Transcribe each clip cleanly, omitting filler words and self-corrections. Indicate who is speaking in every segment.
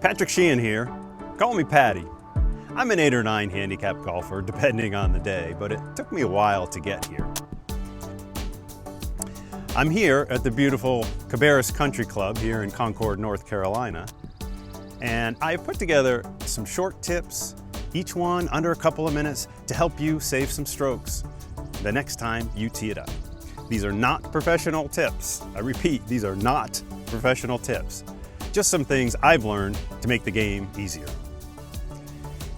Speaker 1: Patrick Sheehan here. Call me Paddy. I'm an 8 or 9 handicap golfer, depending on the day, but it took me a while to get here. I'm here at the beautiful Cabarrus Country Club here in Concord, North Carolina, and I've put together some short tips, each one under a couple of minutes, to help you save some strokes the next time you tee it up. These are not professional tips. I repeat, these are not professional tips. Just some things I've learned to make the game easier.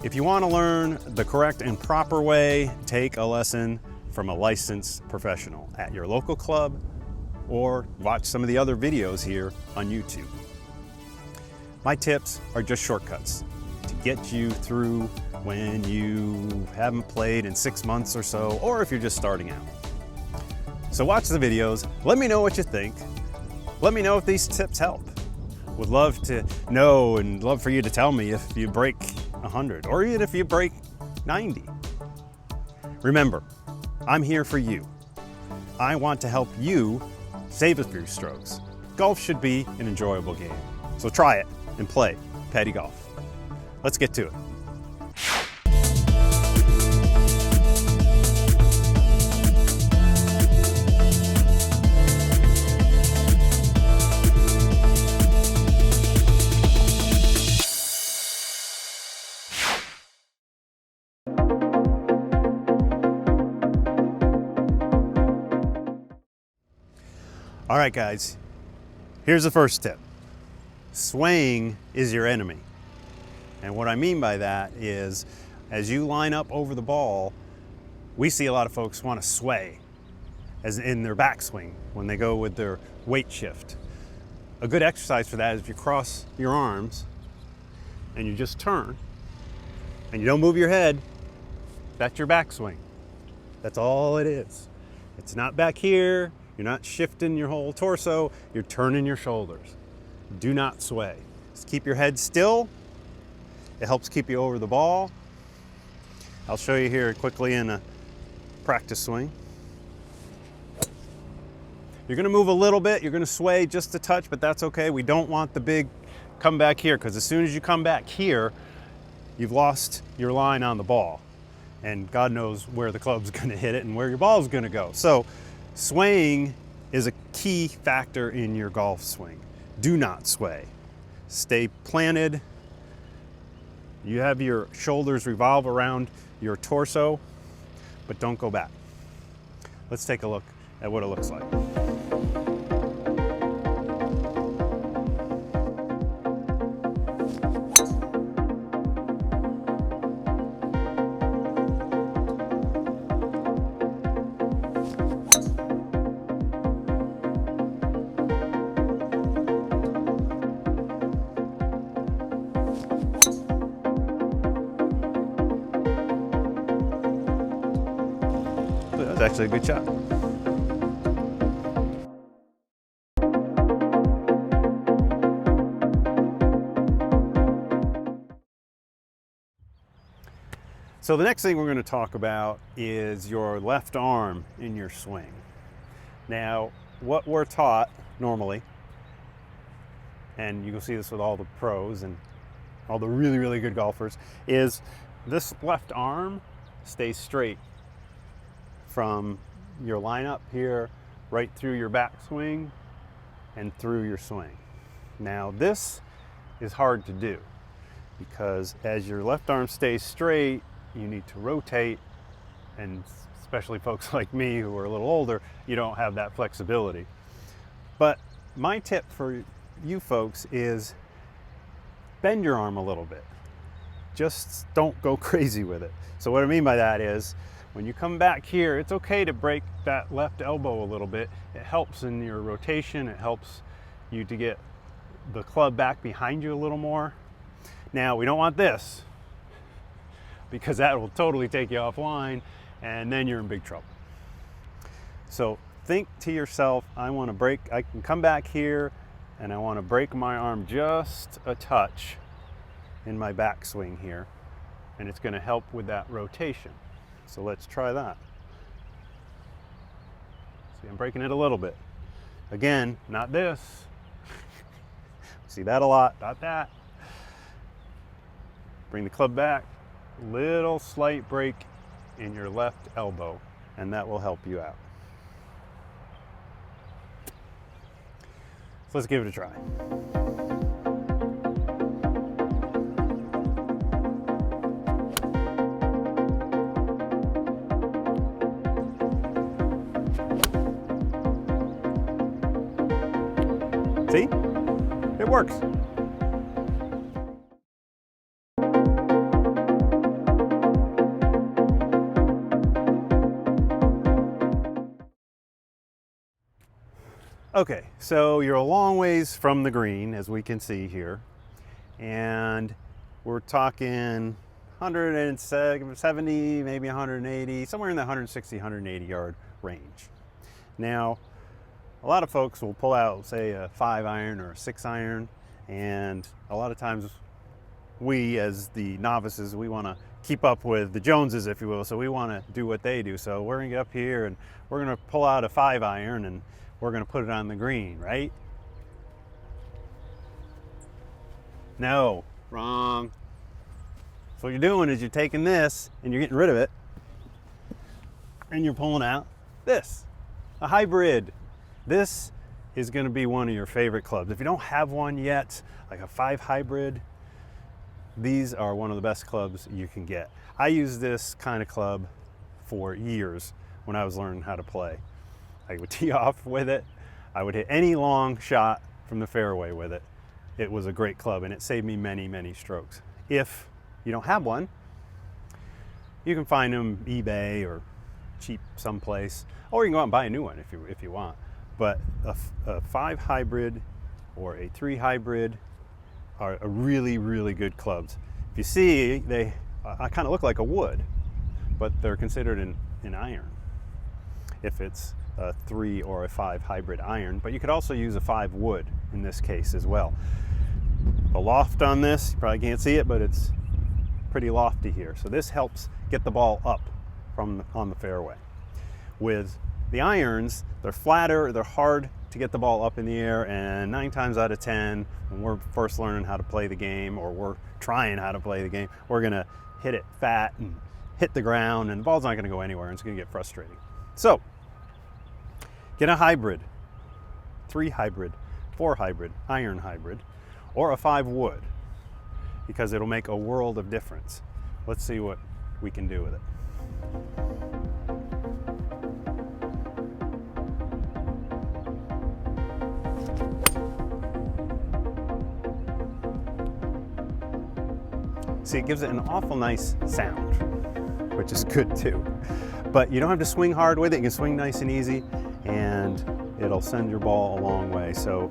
Speaker 1: If you want to learn the correct and proper way, take a lesson from a licensed professional at your local club or watch some of the other videos here on YouTube. My tips are just shortcuts to get you through when you haven't played in 6 months or so, or if you're just starting out. So watch the videos, let me know what you think. Let me know if these tips help. Would love to know and love for you to tell me if you break 100 or even if you break 90. Remember, I'm here for you. I want to help you save a few strokes. Golf should be an enjoyable game. So try it and play Paddy Golf. Let's get to it. All right, guys, here's the first tip. Swaying is your enemy. And what I mean by that is, as you line up over the ball, we see a lot of folks want to sway, as in their backswing, when they go with their weight shift. A good exercise for that is if you cross your arms and you just turn and you don't move your head, that's your backswing. That's all it is. It's not back here. You're not shifting your whole torso, you're turning your shoulders. Do not sway. Just keep your head still. It helps keep you over the ball. I'll show you here quickly in a practice swing. You're gonna move a little bit, you're gonna sway just a touch, but that's okay. We don't want the big come back here, because as soon as you come back here, you've lost your line on the ball. And God knows where the club's gonna hit it and where your ball's gonna go. So swaying is a key factor in your golf swing. Do not sway. Stay planted. You have your shoulders revolve around your torso, but don't go back. Let's take a look at what it looks like. That's actually a good shot. So the next thing we're going to talk about is your left arm in your swing. Now, what we're taught normally, and you can see this with all the pros and all the really, really good golfers, is this left arm stays straight from your lineup here right through your backswing and through your swing. Now this is hard to do because as your left arm stays straight, you need to rotate, and especially folks like me who are a little older, you don't have that flexibility. But my tip for you folks is bend your arm a little bit. Just don't go crazy with it. So what I mean by that is, when you come back here, it's okay to break that left elbow a little bit. It helps in your rotation. It helps you to get the club back behind you a little more. Now, we don't want this, because that will totally take you offline, and then you're in big trouble. So think to yourself, I can come back here, and I want to break my arm just a touch in my backswing here, and it's going to help with that rotation. So let's try that. See, I'm breaking it a little bit. Again, not this. See that a lot, not that. Bring the club back, little slight break in your left elbow, and that will help you out. So let's give it a try. See? It works. Okay, so you're a long ways from the green, as we can see here, and we're talking 170, maybe 180, somewhere in the 160, 180 yard range. Now, a lot of folks will pull out, say, a 5-iron or a 6-iron, and a lot of times we, as the novices, we want to keep up with the Joneses, if you will, so we want to do what they do. So we're going to get up here and we're going to pull out a 5-iron and we're going to put it on the green, right? No, wrong. So what you're doing is you're taking this and you're getting rid of it and you're pulling out this, a hybrid. This is going to be one of your favorite clubs. If you don't have one yet, like a 5 hybrid, these are one of the best clubs you can get. I used this kind of club for years when I was learning how to play. I would tee off with it. I would hit any long shot from the fairway with it. It was a great club and it saved me many, many strokes. If you don't have one, you can find them eBay or cheap someplace, or you can go out and buy a new one if you want. But a 5 hybrid or a 3 hybrid are a really, really good clubs. If you see, they kind of look like a wood, but they're considered an iron if it's a 3 or a 5 hybrid iron, but you could also use a 5 wood in this case as well. The loft on this, you probably can't see it, but it's pretty lofty here. So this helps get the ball up on the fairway. With the irons, they're flatter, they're hard to get the ball up in the air, and 9 times out of 10, when we're first learning how to play the game, or we're trying how to play the game, we're gonna hit it fat and hit the ground, and the ball's not gonna go anywhere, and it's gonna get frustrating. So, get a hybrid, 3 hybrid, 4 hybrid, iron hybrid, or a 5 wood, because it'll make a world of difference. Let's see what we can do with it. See, it gives it an awful nice sound, which is good too. But you don't have to swing hard with it. You can swing nice and easy, and it'll send your ball a long way. So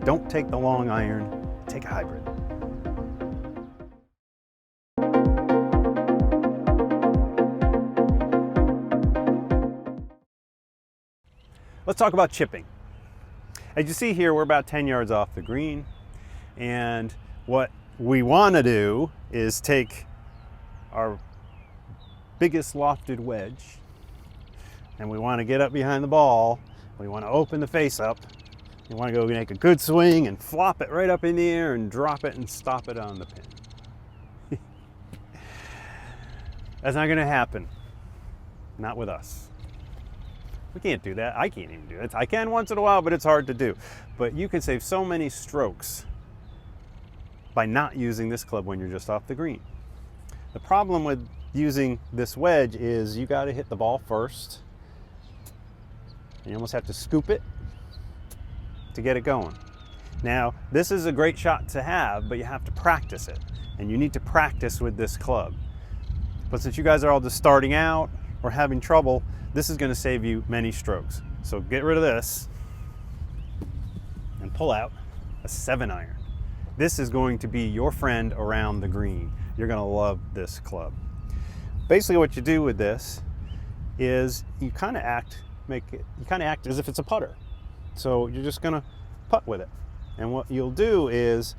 Speaker 1: don't take the long iron, take a hybrid. Let's talk about chipping. As you see here, we're about 10 yards off the green, and what we want to do is take our biggest lofted wedge and we want to get up behind the ball. We want to open the face up. We want to go make a good swing and flop it right up in the air and drop it and stop it on the pin. That's not going to happen. Not with us. We can't do that. I can't even do it. I can once in a while, but it's hard to do. But you can save so many strokes by not using this club when you're just off the green. The problem with using this wedge is you got to hit the ball first. You almost have to scoop it to get it going. Now, this is a great shot to have, but you have to practice it. And you need to practice with this club. But since you guys are all just starting out or having trouble, this is going to save you many strokes. So get rid of this and pull out a 7-iron. This is going to be your friend around the green. You're going to love this club. Basically what you do with this is you kind of act as if it's a putter. So you're just going to putt with it. And what you'll do is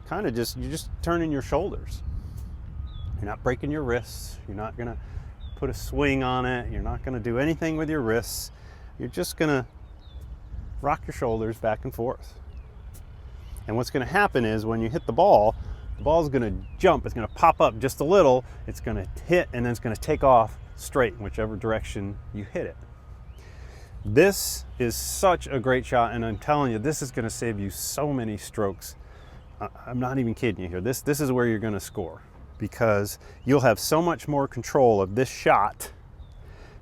Speaker 1: you're just turning your shoulders. You're not breaking your wrists. You're not going to put a swing on it. You're not going to do anything with your wrists. You're just going to rock your shoulders back and forth. And what's going to happen is when you hit the ball, the ball's going to jump. It's going to pop up just a little. It's going to hit, and then it's going to take off straight in whichever direction you hit it. This is such a great shot, and I'm telling you, this is going to save you so many strokes. I'm not even kidding you here. This is where you're going to score, because you'll have so much more control of this shot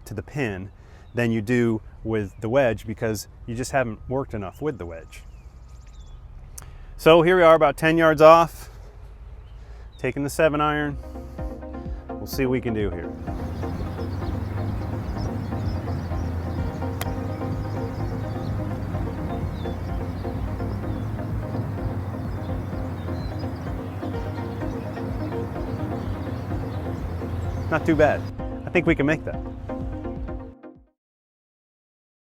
Speaker 1: to the pin than you do with the wedge, because you just haven't worked enough with the wedge. So here we are, about 10 yards off, taking the 7-iron. We'll see what we can do here. Not too bad. I think we can make that.